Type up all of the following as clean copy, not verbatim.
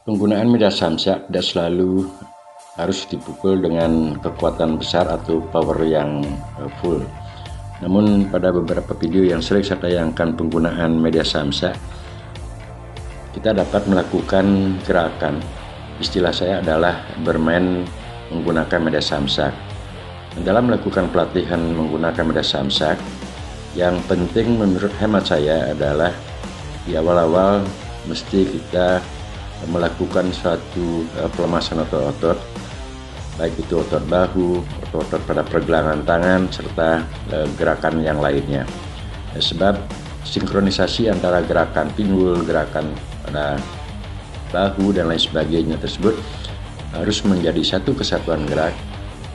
Penggunaan media samsak tidak selalu harus dipukul dengan kekuatan besar atau power yang full. Namun pada beberapa video yang sering saya tayangkan penggunaan media samsak, kita dapat melakukan gerakan. Istilah saya adalah bermain menggunakan media samsak. Dalam melakukan pelatihan menggunakan media samsak, yang penting menurut hemat saya adalah di awal-awal mesti kita melakukan suatu pelemasan otot-otot, baik itu otot bahu, otot-otot pada pergelangan tangan, serta gerakan yang lainnya. Sebab sinkronisasi antara gerakan pinggul, gerakan pada bahu, dan lain sebagainya tersebut harus menjadi satu kesatuan gerak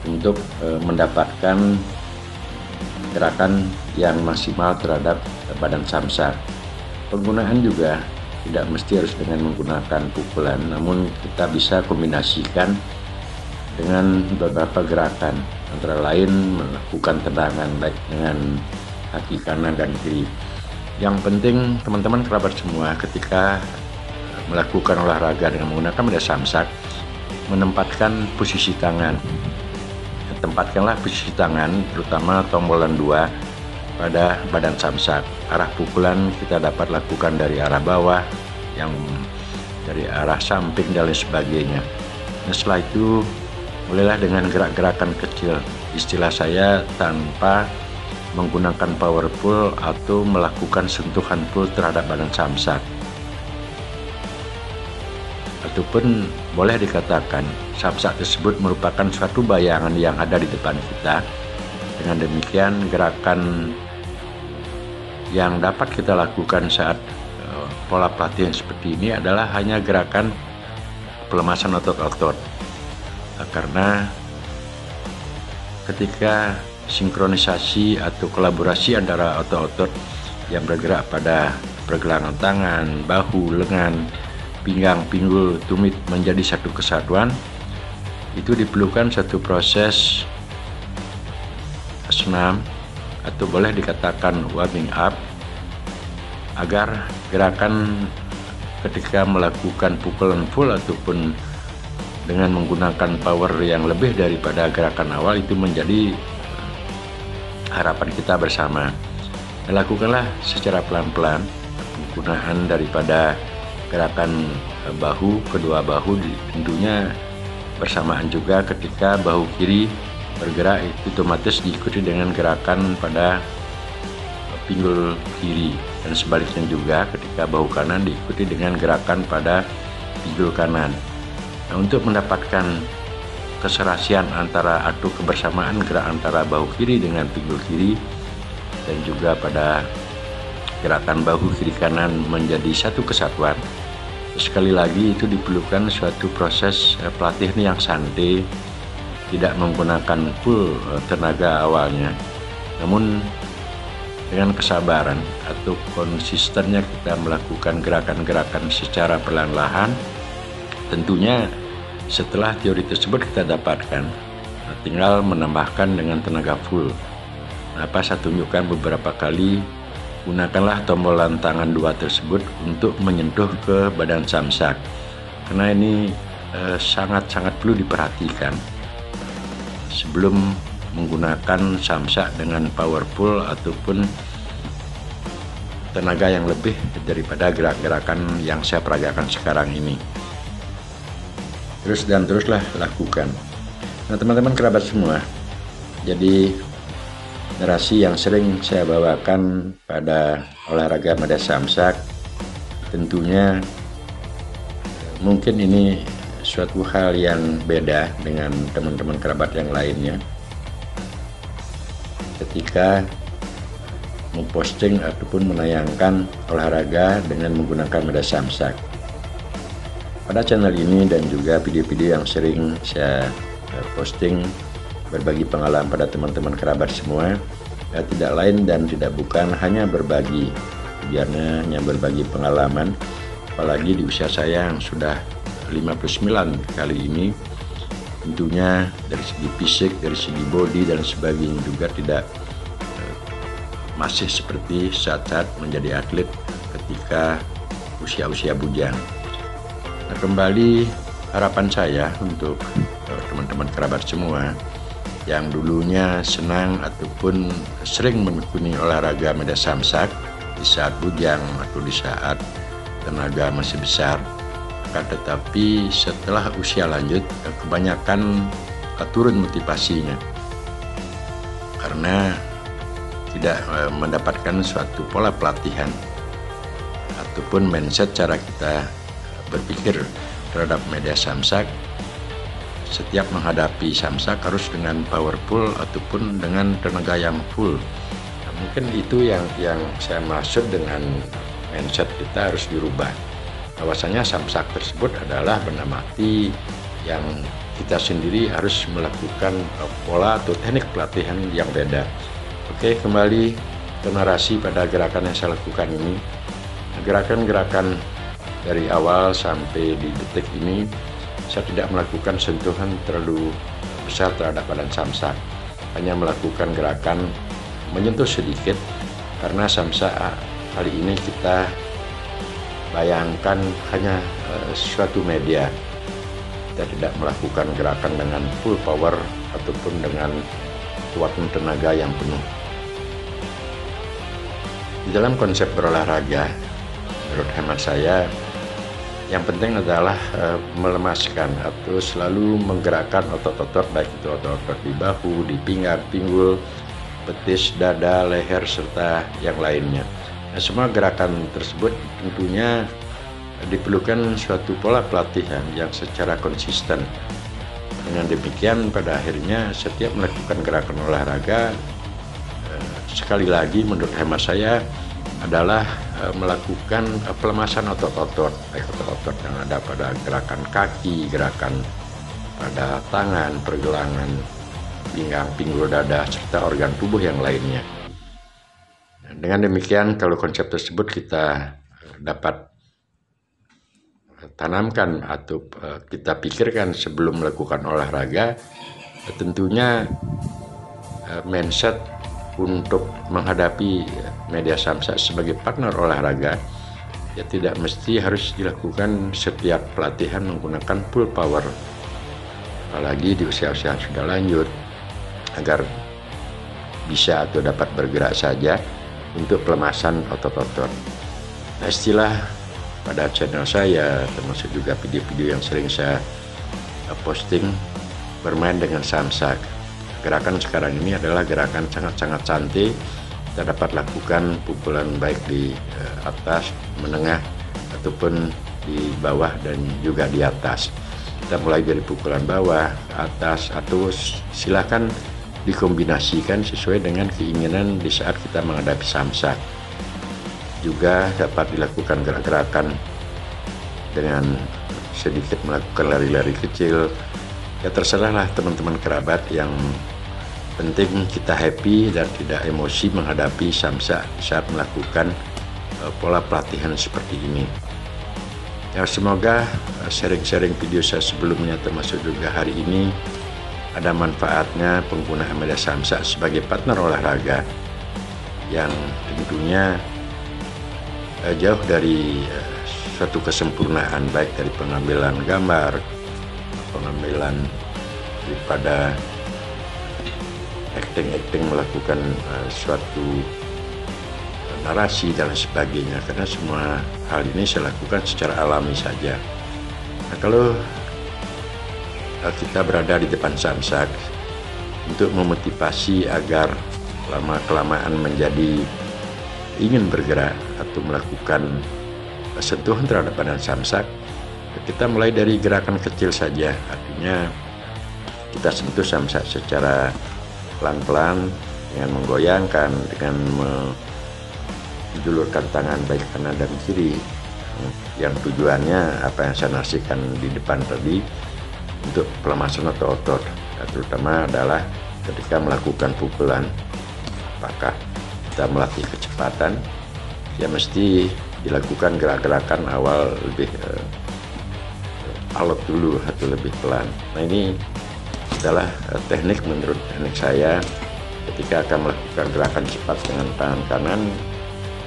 untuk mendapatkan gerakan yang maksimal terhadap badan samsak. Penggunaan juga tidak mesti harus dengan menggunakan pukulan, namun kita bisa kombinasikan dengan beberapa gerakan, antara lain melakukan tendangan baik dengan kaki kanan dan kiri. Yang penting teman-teman kerabat semua, ketika melakukan olahraga dengan menggunakan media samsak, menempatkan posisi tangan. Tempatkanlah posisi tangan, terutama tombolan 2 pada badan samsak. Arah pukulan kita dapat lakukan dari arah bawah, yang dari arah samping dan lain sebagainya. Nah, setelah itu mulailah dengan gerak-gerakan kecil. Istilah saya tanpa menggunakan powerful atau melakukan sentuhan full terhadap badan samsak. Ataupun boleh dikatakan samsak tersebut merupakan suatu bayangan yang ada di depan kita. Dengan demikian, gerakan yang dapat kita lakukan saat pola pelatihan seperti ini adalah hanya gerakan pelemasan otot-otot. Karena ketika sinkronisasi atau kolaborasi antara otot-otot yang bergerak pada pergelangan tangan, bahu, lengan, pinggang, pinggul, tumit menjadi satu kesatuan, itu diperlukan satu proses senam atau boleh dikatakan warming up, agar gerakan ketika melakukan pukulan full ataupun dengan menggunakan power yang lebih daripada gerakan awal itu menjadi harapan kita bersama. Lakukanlah secara pelan-pelan penggunaan daripada gerakan bahu, kedua bahu tentunya bersamaan juga. Ketika bahu kiri bergerak, itu otomatis diikuti dengan gerakan pada pinggul kiri, dan sebaliknya juga ketika bahu kanan diikuti dengan gerakan pada pinggul kanan. Nah, untuk mendapatkan keserasian antara atau kebersamaan gerak antara bahu kiri dengan pinggul kiri, dan juga pada gerakan bahu kiri kanan menjadi satu kesatuan, sekali lagi itu diperlukan suatu proses pelatihan yang santai, tidak menggunakan full tenaga awalnya, namun dengan kesabaran atau konsistennya kita melakukan gerakan-gerakan secara perlahan-lahan. Tentunya setelah teori tersebut kita dapatkan, tinggal menambahkan dengan tenaga full. Saya tunjukkan beberapa kali. Gunakanlah tombolan tangan 2 tersebut untuk menyentuh ke badan samsak, karena ini sangat-sangat perlu diperhatikan sebelum menggunakan samsak dengan powerful ataupun tenaga yang lebih daripada gerak-gerakan yang saya peragakan sekarang ini. Teruslah lakukan. Nah, teman-teman kerabat semua, jadi narasi yang sering saya bawakan pada olahraga media samsak, tentunya mungkin ini suatu hal yang beda dengan teman-teman kerabat yang lainnya ketika memposting ataupun menayangkan olahraga dengan menggunakan media samsak. Pada channel ini dan juga video-video yang sering saya posting berbagi pengalaman pada teman-teman kerabat semua, tidak lain dan tidak bukan hanya berbagi, biarnya hanya berbagi pengalaman, apalagi di usia saya yang sudah 59 kali ini. Tentunya dari segi fisik, dari segi body dan sebagainya juga tidak masih seperti saat-saat menjadi atlet ketika usia-usia bujang. Nah, kembali harapan saya untuk teman-teman kerabat semua yang dulunya senang ataupun sering menekuni olahraga media samsak di saat bujang atau di saat tenaga masih besar, akan tetapi setelah usia lanjut kebanyakan turun motivasinya karena tidak mendapatkan suatu pola pelatihan ataupun mindset cara kita berpikir terhadap media samsak. Setiap menghadapi samsak harus dengan powerful ataupun dengan tenaga yang full. Nah, mungkin itu yang saya maksud dengan mindset kita harus dirubah. Bahwasanya samsak tersebut adalah benda mati yang kita sendiri harus melakukan pola atau teknik pelatihan yang beda. Oke, kembali ke narasi pada gerakan yang saya lakukan ini. Gerakan-gerakan dari awal sampai di detik ini saya tidak melakukan sentuhan terlalu besar terhadap badan samsak. Hanya melakukan gerakan menyentuh sedikit karena samsak kali ini kita bayangkan hanya suatu media. Kita tidak melakukan gerakan dengan full power ataupun dengan kekuatan tenaga yang penuh. Di dalam konsep berolahraga, menurut hemat saya, yang penting adalah melemaskan atau selalu menggerakkan otot-otot, baik itu otot-otot di bahu, di pinggang, pinggul, betis, dada, leher, serta yang lainnya. Nah, semua gerakan tersebut tentunya diperlukan suatu pola pelatihan yang secara konsisten. Dengan demikian pada akhirnya setiap melakukan gerakan olahraga sekali lagi menurut hemat saya adalah melakukan pelemasan otot-otot, baik otot-otot yang ada pada gerakan kaki, gerakan pada tangan, pergelangan, pinggang, pinggul, dada, serta organ tubuh yang lainnya. Dengan demikian, kalau konsep tersebut kita dapat tanamkan atau kita pikirkan sebelum melakukan olahraga, tentunya mindset untuk menghadapi media samsak sebagai partner olahraga ya tidak mesti harus dilakukan setiap pelatihan menggunakan full power, apalagi di usia-usia yang sudah lanjut, agar bisa atau dapat bergerak saja untuk pelemasan otot-otot. Nah, istilah pada channel saya termasuk juga video-video yang sering saya posting bermain dengan samsak. Gerakan sekarang ini adalah gerakan sangat-sangat santai. Kita dapat lakukan pukulan baik di atas, menengah, ataupun di bawah dan juga di atas. Kita mulai dari pukulan bawah, atas, atau silakan dikombinasikan sesuai dengan keinginan di saat kita menghadapi samsak. Juga dapat dilakukan gerak-gerakan dengan sedikit melakukan lari-lari kecil. Ya terserahlah teman-teman kerabat, yang penting kita happy dan tidak emosi menghadapi samsak saat melakukan pola pelatihan seperti ini. Ya, semoga sharing-sharing video saya sebelumnya termasuk juga hari ini ada manfaatnya penggunaan media samsak sebagai partner olahraga yang tentunya jauh dari suatu kesempurnaan, baik dari pengambilan gambar, pengambilan daripada acting melakukan suatu narasi dan sebagainya, karena semua hal ini saya lakukan secara alami saja. Nah, kalau kita berada di depan samsak untuk memotivasi agar lama-kelamaan menjadi ingin bergerak atau melakukan sentuhan terhadap badan samsak, kita mulai dari gerakan kecil saja. Artinya kita sentuh samsak secara pelan-pelan dengan menggoyangkan, dengan menjulurkan tangan baik kanan dan kiri, yang tujuannya apa yang saya nasikan di depan tadi, untuk pelemasan otot-otot, terutama adalah ketika melakukan pukulan. Apakah kita melatih kecepatan, ya mesti dilakukan gerak-gerakan awal lebih alot dulu atau lebih pelan. Nah, ini adalah teknik, menurut teknik saya, ketika akan melakukan gerakan cepat dengan tangan kanan,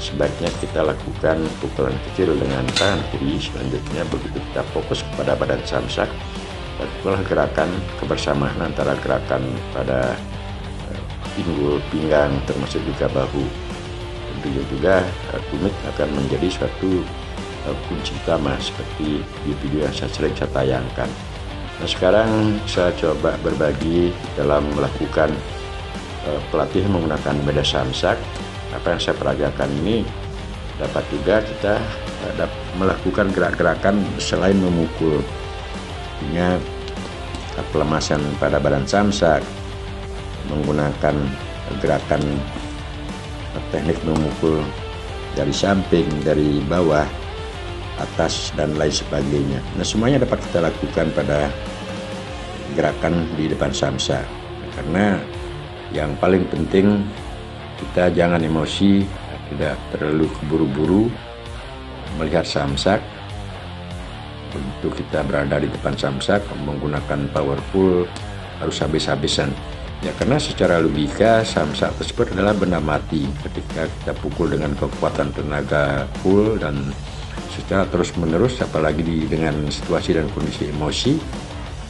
sebaiknya kita lakukan pukulan kecil dengan tangan kiri. Selanjutnya begitu kita fokus kepada badan samsak, lakukanlah gerakan kebersamaan antara gerakan pada pinggul, pinggang, termasuk juga bahu. Tentunya juga tumit akan menjadi suatu kunci utama seperti di video yang sering saya tayangkan. Nah, sekarang saya coba berbagi dalam melakukan pelatihan menggunakan media samsak. Apa yang saya peragakan ini dapat juga kita melakukan gerak-gerakan selain memukul. Ingat, pelemasan pada badan samsak, menggunakan gerakan teknik memukul dari samping, dari bawah, atas, dan lain sebagainya. Nah, semuanya dapat kita lakukan pada gerakan di depan samsak. Karena yang paling penting kita jangan emosi, tidak terlalu keburu-buru melihat samsak. Untuk kita berada di depan samsak menggunakan powerful harus habis-habisan. Ya, karena secara logika samsak tersebut adalah benda mati. Ketika kita pukul dengan kekuatan tenaga full dan secara terus-menerus, apalagi dengan situasi dan kondisi emosi,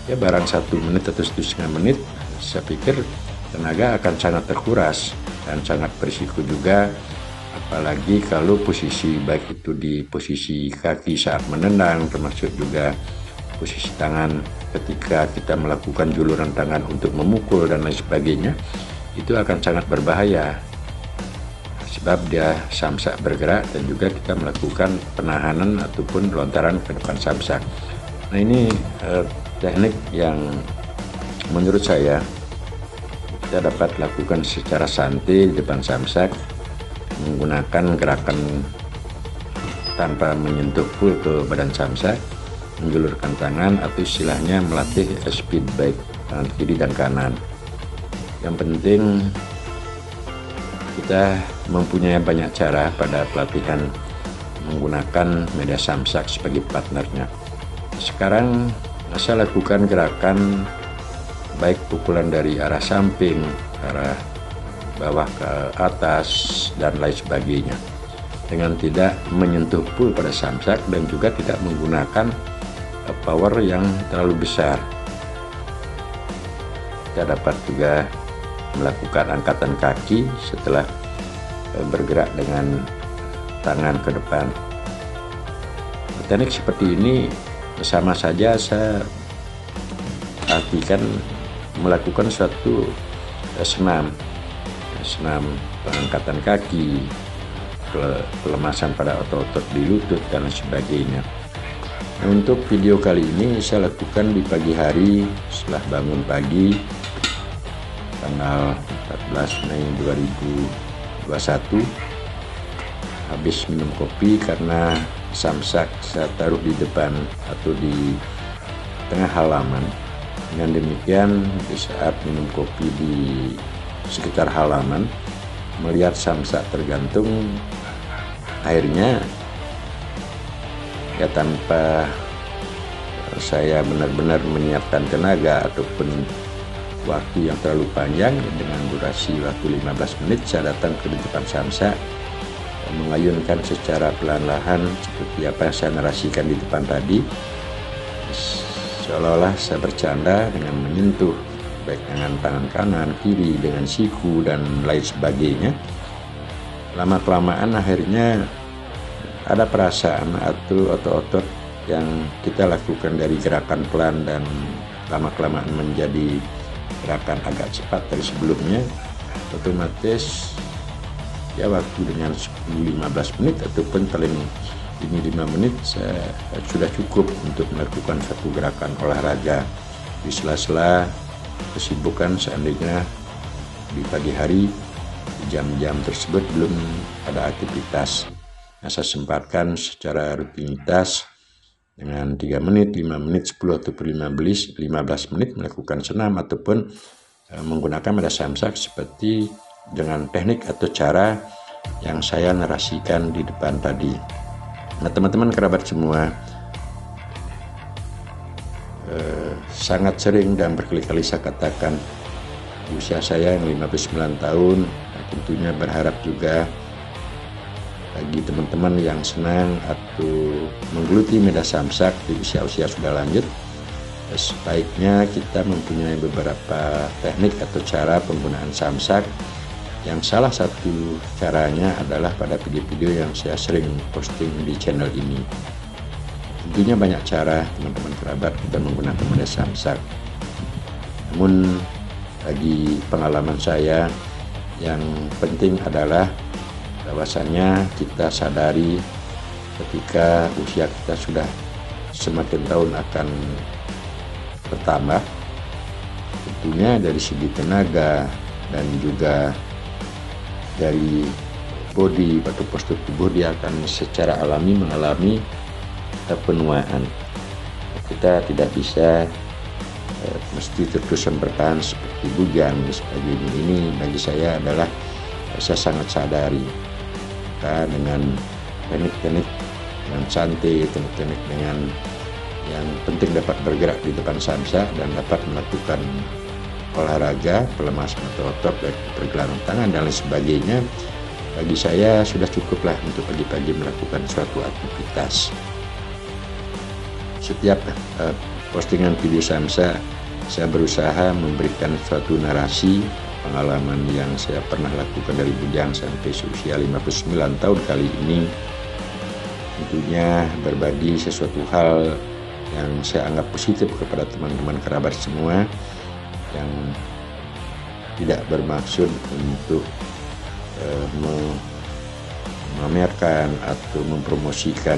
ya barang 1 menit atau 1,5 menit, saya pikir tenaga akan sangat terkuras dan sangat berisiko juga, apalagi kalau posisi baik itu di posisi kaki saat menendang, termasuk juga posisi tangan ketika kita melakukan juluran tangan untuk memukul dan lain sebagainya, itu akan sangat berbahaya sebab dia samsak bergerak dan juga kita melakukan penahanan ataupun lontaran ke depan samsak. Nah, ini teknik yang menurut saya kita dapat lakukan secara santai di depan samsak, menggunakan gerakan tanpa menyentuh full ke badan samsak, menjulurkan tangan, atau istilahnya melatih speed baik tangan kiri dan kanan. Yang penting kita mempunyai banyak cara pada pelatihan menggunakan media samsak sebagai partnernya. Sekarang saya lakukan gerakan baik pukulan dari arah samping, arah bawah ke atas, dan lain sebagainya, dengan tidak menyentuh full pada samsak dan juga tidak menggunakan power yang terlalu besar. Kita dapat juga melakukan angkatan kaki setelah bergerak dengan tangan ke depan. Teknik seperti ini sama saja saya artikan melakukan suatu senam pengangkatan kaki, pelemasan pada otot-otot di lutut, dan sebagainya. Nah, untuk video kali ini saya lakukan di pagi hari setelah bangun pagi tanggal 14 Mei 2021, habis minum kopi karena samsak saya taruh di depan atau di tengah halaman. Dengan demikian, di saat minum kopi di sekitar halaman, melihat samsak tergantung, akhirnya ya tanpa saya benar-benar menyiapkan tenaga ataupun waktu yang terlalu panjang, dengan durasi waktu 15 menit saya datang ke depan samsak, mengayunkan secara pelan-lahan seperti apa yang saya narasikan di depan tadi, seolah-olah saya bercanda dengan menyentuh baik dengan tangan kanan, kiri, dengan siku, dan lain sebagainya. Lama-kelamaan akhirnya ada perasaan atau otot-otot yang kita lakukan dari gerakan pelan dan lama-kelamaan menjadi gerakan agak cepat dari sebelumnya, otomatis ya waktu dengan 10-15 menit ataupun paling ini 5 menit sudah cukup untuk melakukan satu gerakan olahraga di sela-sela kesibukan. Seandainya di pagi hari di jam-jam tersebut belum ada aktivitas, saya sempatkan secara rutinitas dengan 3 menit, 5 menit, 10 ataupun 15 menit melakukan senam ataupun menggunakan media samsak seperti dengan teknik atau cara yang saya narasikan di depan tadi. Nah, teman-teman kerabat semua, sangat sering dan berkali-kali saya katakan, usia saya yang 59 tahun, tentunya berharap juga bagi teman-teman yang senang atau menggeluti medan samsak di usia-usia sudah lanjut, sebaiknya kita mempunyai beberapa teknik atau cara penggunaan samsak, yang salah satu caranya adalah pada video-video yang saya sering posting di channel ini. Tentunya banyak cara teman-teman kerabat kita menggunakan medan samsak, namun bagi pengalaman saya yang penting adalah bahwasanya kita sadari ketika usia kita sudah semakin tahun akan bertambah, tentunya dari segi tenaga dan juga dari body atau postur tubuh dia akan secara alami mengalami penuaan. Kita tidak bisa mesti terus bertahan seperti bujang dan sebagainya. Ini bagi saya adalah saya sangat sadari. Maka dengan teknik-teknik yang santai, teknik-teknik dengan yang penting dapat bergerak di depan samsak dan dapat melakukan olahraga pelemasan otot, pergelangan tangan dan lain sebagainya, bagi saya sudah cukuplah untuk pagi-pagi melakukan suatu aktivitas. Setiap postingan video samsak saya berusaha memberikan suatu narasi pengalaman yang saya pernah lakukan dari bujang sampai usia 59 tahun kali ini. Tentunya berbagi sesuatu hal yang saya anggap positif kepada teman-teman kerabat semua, yang tidak bermaksud untuk memamerkan atau mempromosikan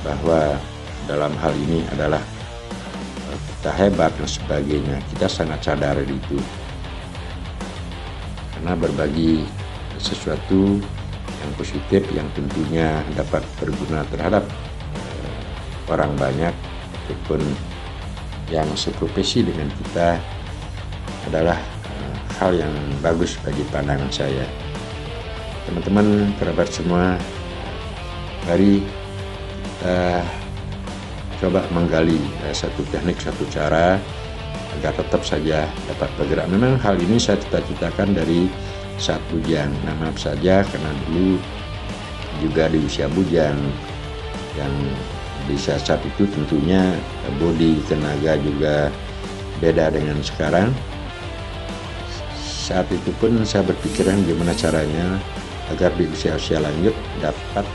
bahwa dalam hal ini adalah kita hebat dan sebagainya. Kita sangat sadar itu, karena berbagi sesuatu yang positif yang tentunya dapat berguna terhadap orang banyak ataupun yang seprofesi dengan kita adalah hal yang bagus bagi pandangan saya. Teman-teman kerabat semua, mari kita coba menggali satu teknik, satu cara agar tetap saja dapat bergerak. Memang hal ini saya cita-citakan dari saat bujang. Nah, maaf saja karena dulu juga di usia bujang yang di saat itu tentunya body tenaga juga beda dengan sekarang. Saat itu pun saya berpikiran gimana caranya agar di usia-usia lanjut dapat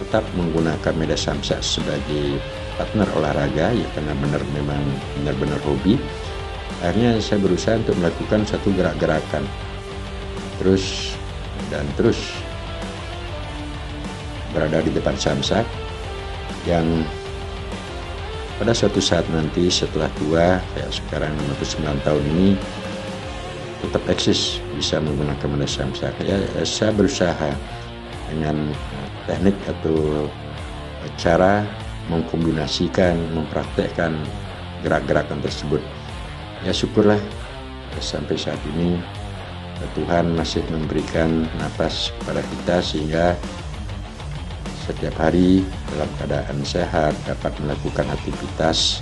tetap menggunakan medan samsak sebagai partner olahraga, ya karena memang benar-benar hobi. Akhirnya saya berusaha untuk melakukan satu gerak-gerakan terus berada di depan samsak, yang pada suatu saat nanti setelah tua kayak sekarang 59 tahun ini tetap eksis bisa menggunakan medan samsak. Ya, saya berusaha dengan teknik atau cara mengkombinasikan, mempraktekkan gerak-gerakan tersebut. Ya syukurlah sampai saat ini Tuhan masih memberikan napas kepada kita sehingga setiap hari dalam keadaan sehat dapat melakukan aktivitas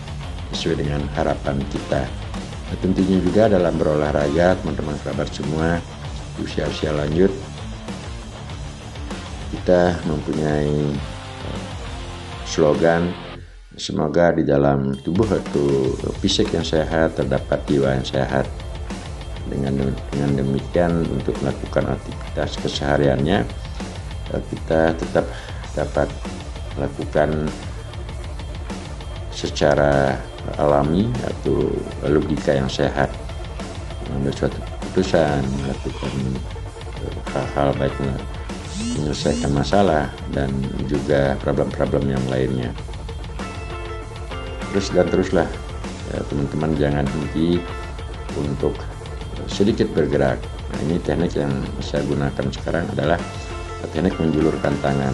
sesuai dengan harapan kita. Nah, tentunya juga dalam berolahraga teman-teman kerabat semua di usia-usia lanjut kita mempunyai slogan, semoga di dalam tubuh atau fisik yang sehat terdapat jiwa yang sehat. Dengan demikian untuk melakukan aktivitas kesehariannya kita tetap dapat melakukan secara alami atau logika yang sehat, mengambil suatu keputusan, melakukan hal-hal baik menyelesaikan masalah dan juga problem-problem yang lainnya. Teruslah ya, teman-teman jangan henti untuk sedikit bergerak. Nah, ini teknik yang saya gunakan sekarang adalah teknik menjulurkan tangan.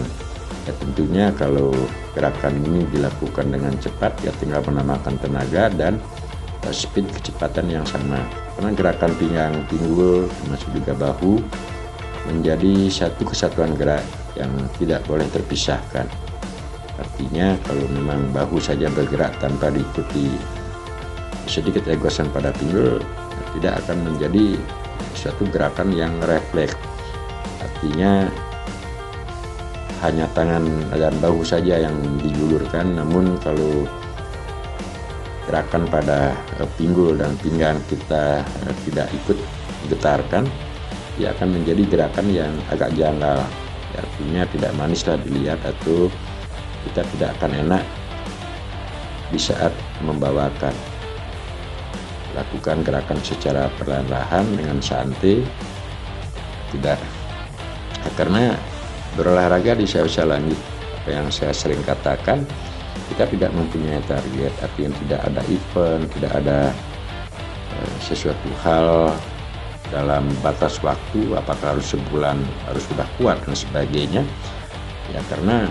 Ya, tentunya kalau gerakan ini dilakukan dengan cepat ya tinggal menambahkan tenaga dan speed kecepatan yang sama. Karena gerakan pinggang, pinggul, termasuk juga bahu menjadi satu kesatuan gerak yang tidak boleh terpisahkan. Artinya kalau memang bahu saja bergerak tanpa diikuti sedikit egosan pada pinggul, tidak akan menjadi suatu gerakan yang refleks. Artinya hanya tangan dan bahu saja yang dijulurkan, namun kalau gerakan pada pinggul dan pinggang kita tidak ikut getarkan, dia akan menjadi gerakan yang agak janggal. Artinya tidak manislah dilihat, atau kita tidak akan enak di saat membawakan. Lakukan gerakan secara perlahan-lahan dengan santai, tidak, karena berolahraga di usia lanjut, apa yang saya sering katakan, kita tidak mempunyai target, artinya tidak ada event, tidak ada sesuatu hal dalam batas waktu, apakah harus sebulan, harus sudah kuat dan sebagainya. Ya, karena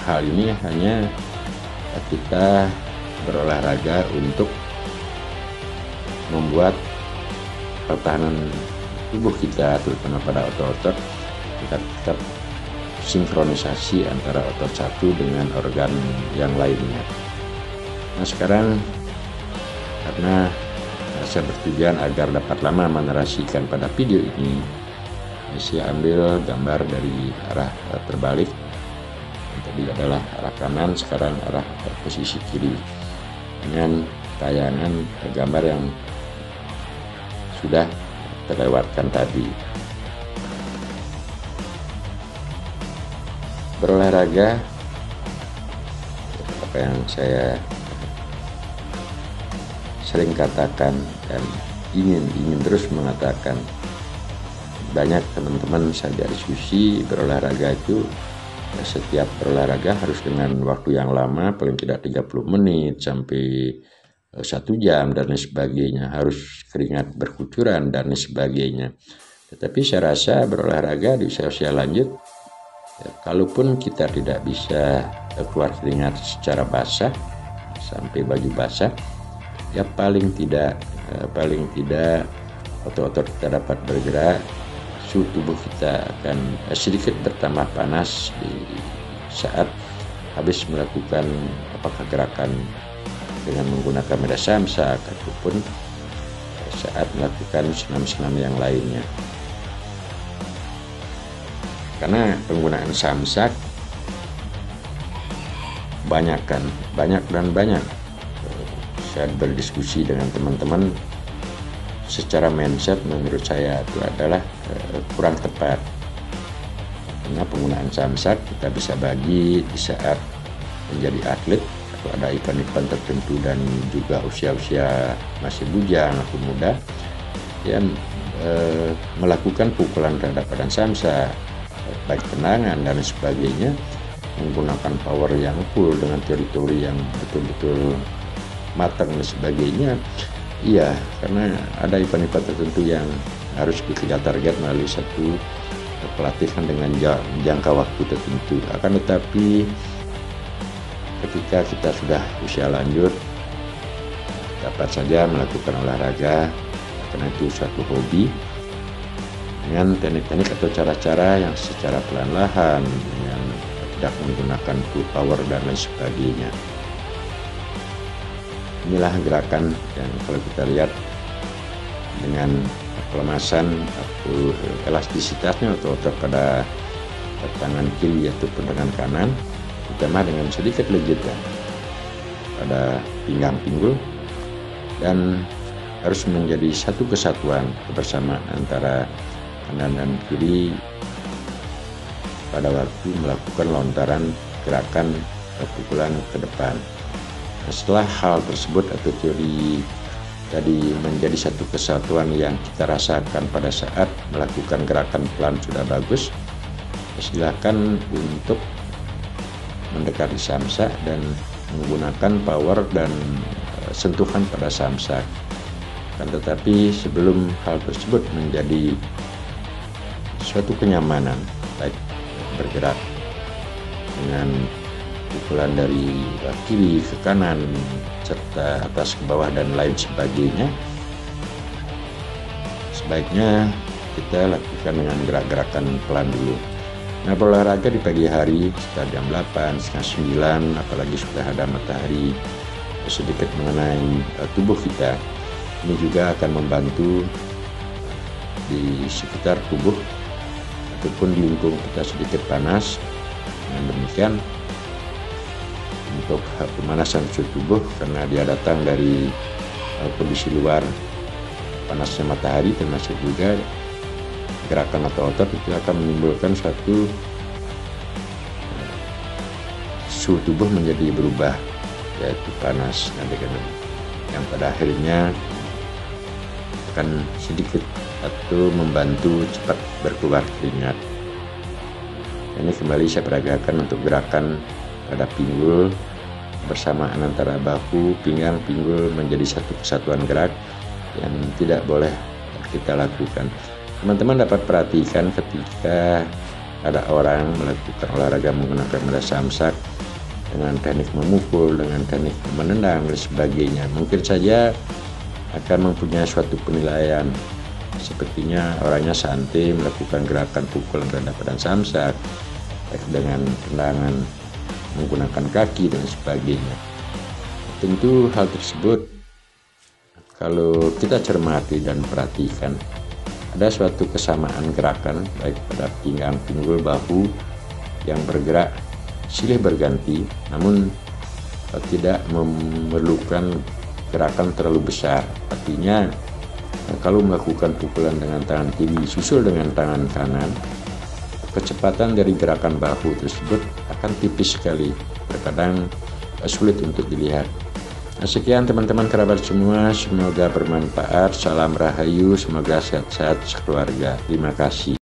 hal ini hanya kita berolahraga untuk membuat pertahanan tubuh kita, terutama pada otot-otot, kita tetap sinkronisasi antara otot satu dengan organ yang lainnya. Nah, sekarang karena saya bertujuan agar dapat lama menarasikan pada video ini, saya ambil gambar dari arah terbalik. Tadi adalah arah kanan, sekarang arah posisi kiri, dengan tayangan gambar yang sudah terlewatkan tadi. Berolahraga, apa yang saya sering katakan dan ingin terus mengatakan, banyak teman-teman saya diskusi berolahraga itu, setiap berolahraga harus dengan waktu yang lama, paling tidak 30 menit sampai 1 jam dan lain sebagainya, harus keringat berkucuran dan lain sebagainya. Tetapi saya rasa berolahraga di usia lanjut, ya, kalaupun kita tidak bisa keluar keringat secara basah sampai baju basah, ya paling tidak otot-otot kita dapat bergerak, suhu tubuh kita akan sedikit bertambah panas di saat habis melakukan apakah gerakan dengan menggunakan media samsak ataupun saat melakukan senam-senam yang lainnya. Karena penggunaan samsak banyak. Saya berdiskusi dengan teman-teman, secara mindset menurut saya itu adalah kurang tepat. Karena penggunaan samsak kita bisa bagi di saat menjadi atlet, atau ada event-event tertentu dan juga usia-usia masih bujang atau muda, ya, melakukan pukulan terhadap badan samsak, baik tendangan dan sebagainya, menggunakan power yang full dengan teori-teori yang betul-betul matang dan sebagainya. Iya, karena ada event-event tertentu yang harus kita target melalui satu pelatihan dengan jangka waktu tertentu. Akan tetapi ketika kita sudah usia lanjut, dapat saja melakukan olahraga karena itu suatu hobi, dengan teknik-teknik atau cara-cara yang secara perlahan-lahan, yang tidak menggunakan full power dan lain sebagainya. Inilah gerakan yang kalau kita lihat dengan kelemasan atau elastisitasnya otot pada tangan kiri ataupun tangan kanan, ditambah dengan sedikit legitan pada pinggang pinggul, dan harus menjadi satu kesatuan kebersamaan antara kanan dan kiri pada waktu melakukan lontaran gerakan pukulan ke depan. Setelah hal tersebut atau teori tadi menjadi satu kesatuan yang kita rasakan pada saat melakukan gerakan pelan sudah bagus, silakan untuk mendekati samsak dan menggunakan power dan sentuhan pada samsak. Tetapi sebelum hal tersebut menjadi suatu kenyamanan, baik bergerak dengan pukulan dari kiri ke kanan serta atas ke bawah dan lain sebagainya, sebaiknya kita lakukan dengan gerak-gerakan pelan dulu. Nah, berolahraga di pagi hari sekitar jam 8, setengah 9, apalagi sudah ada matahari sedikit mengenai tubuh kita, ini juga akan membantu di sekitar tubuh ataupun di lingkungan kita sedikit panas, Dengan demikian, untuk pemanasan suhu tubuh karena dia datang dari kondisi luar, panasnya matahari, termasuk juga gerakan atau otot, itu akan menimbulkan suatu suhu tubuh menjadi berubah, yaitu panas, dan dengan yang pada akhirnya akan sedikit atau membantu cepat berkeluar keringat. Ini kembali saya peragakan untuk gerakan pada pinggul bersamaan antara bahu, pinggang, pinggul menjadi satu kesatuan gerak yang tidak boleh kita lakukan. Teman-teman dapat perhatikan ketika ada orang melakukan olahraga menggunakan medan samsak dengan teknik memukul, dengan teknik menendang dan sebagainya, mungkin saja akan mempunyai suatu penilaian sepertinya orangnya santai melakukan gerakan pukulan terhadap medan samsak dengan tendangan menggunakan kaki dan sebagainya. Tentu hal tersebut kalau kita cermati dan perhatikan, ada suatu kesamaan gerakan baik pada pinggang, pinggul, bahu yang bergerak silih berganti, namun tidak memerlukan gerakan terlalu besar. Artinya kalau melakukan pukulan dengan tangan kiri disusul dengan tangan kanan, kecepatan dari gerakan bahu tersebut akan tipis sekali, terkadang sulit untuk dilihat. Sekian teman-teman kerabat semua, semoga bermanfaat. Salam rahayu, semoga sehat-sehat sekeluarga. Terima kasih.